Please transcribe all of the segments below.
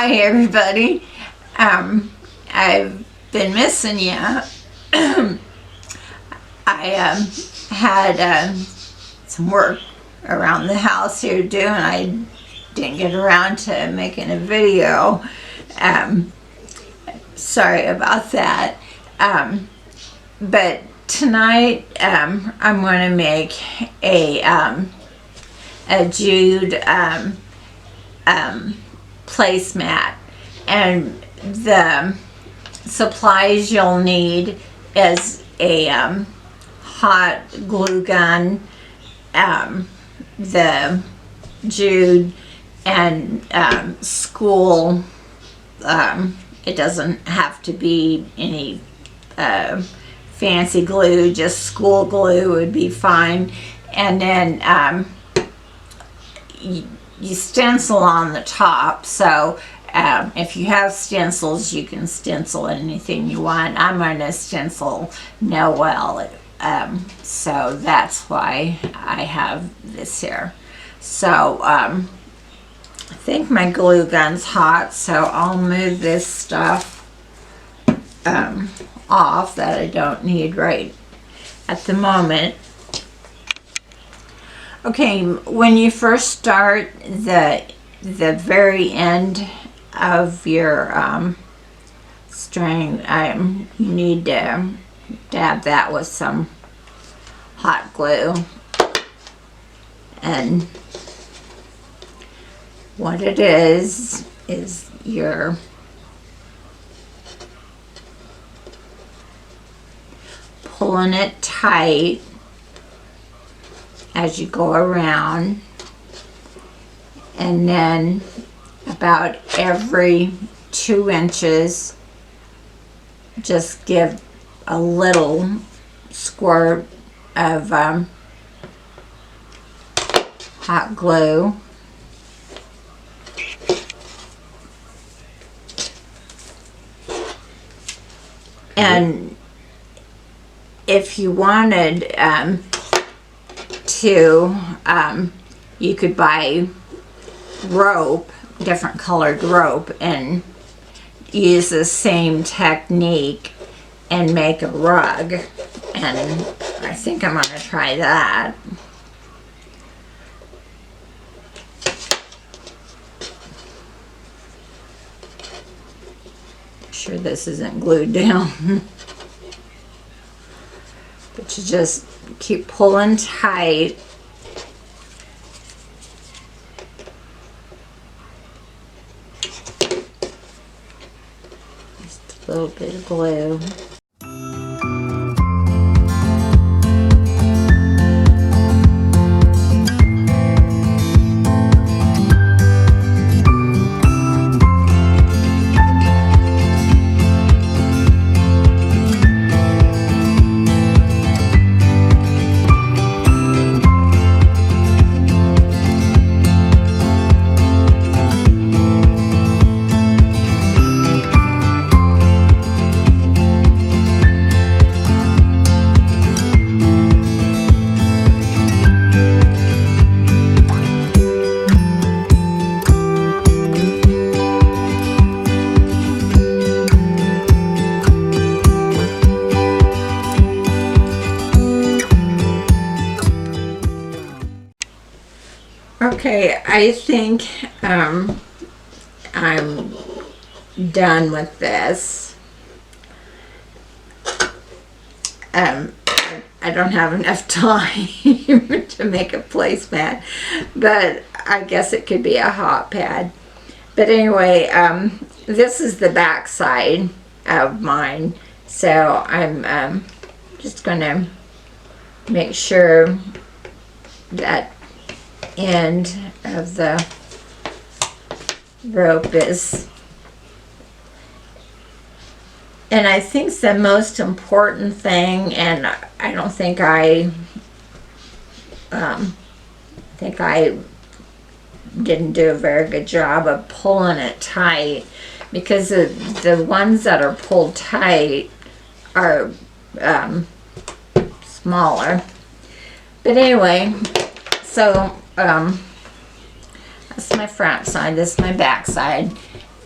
Hi everybody. I've been missing you. I had some work around the house here to do, and I didn't get around to making a video. Sorry about that. But tonight I'm going to make a Jute placemat, and the supplies you'll need is a hot glue gun, the Jute, and school. It doesn't have to be any fancy glue, just school glue would be fine. And then you stencil on the top, so if you have stencils, you can stencil anything you want. I'm going to stencil Noel, so that's why I have this here. So I think my glue gun's hot, so I'll move this stuff off that I don't need right at the moment. Okay, when you first start, the very end of your string, you need to dab that with some hot glue. And what it is you're pulling it tight as you go around, and then about every 2 inches just give a little squirt of hot glue. And if you wanted you could buy rope, different colored rope, and use the same technique and make a rug. And I think I'm going to try that. Sure this isn't glued down. But you just keep pulling tight. Just a little bit of glue. Okay, I think I'm done with this. I don't have enough time to make a placemat, but I guess it could be a hot pad. But anyway, this is the back side of mine, so I'm just going to make sure that end of the rope is, and I think the most important thing, and I don't think I didn't do a very good job of pulling it tight, because the ones that are pulled tight are smaller. But anyway, so that's my front side, this is my back side,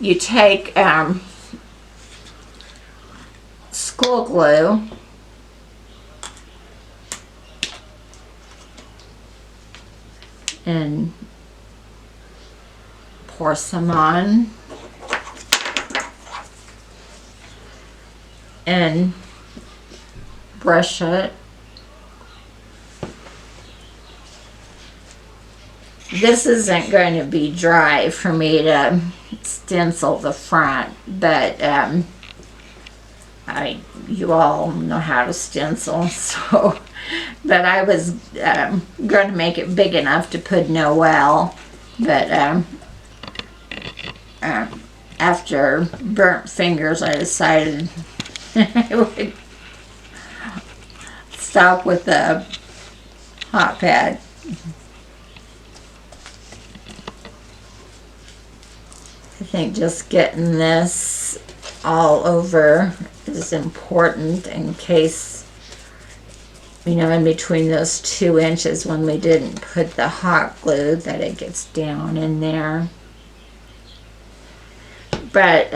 you take school glue and pour some on and brush it. This isn't going to be dry for me to stencil the front, but you all know how to stencil, so but I was going to make it big enough to put Noel, but after burnt fingers I decided I would stop with the hot pad. I think just getting this all over is important in case, you know, in between those 2 inches when we didn't put the hot glue, that it gets down in there. But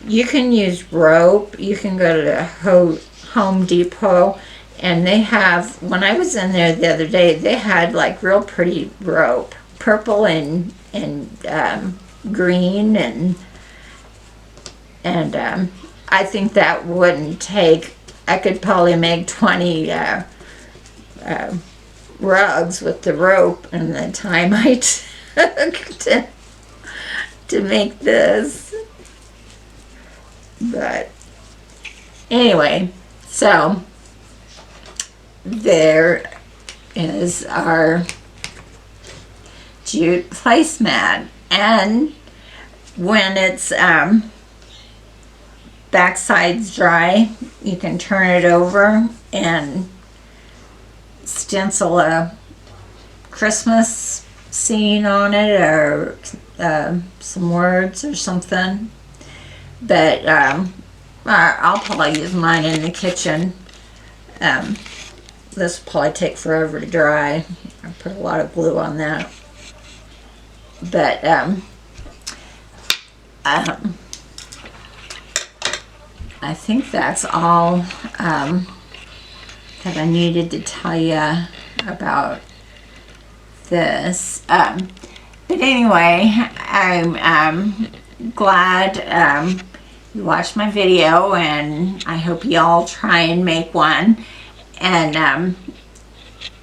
you can use rope. You can go to Home Depot, and they have, when I was in there the other day, they had like real pretty rope, purple and green, and I think that wouldn't take, I could probably make 20 rugs with the rope and the time I took to make this. But anyway, so there is our jute placemat, and when it's backside's dry, you can turn it over and stencil a Christmas scene on it, or some words or something. But I'll probably use mine in the kitchen. This will probably take forever to dry. I put a lot of glue on that. But I think that's all that I needed to tell you about this. But anyway, I'm glad you watched my video, and I hope you all try and make one. And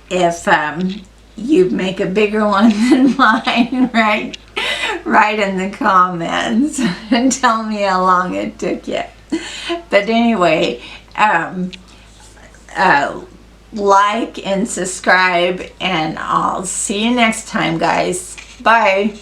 if you make a bigger one than mine, write in the comments and tell me how long it took you. But anyway, like and subscribe, and I'll see you next time, guys. Bye.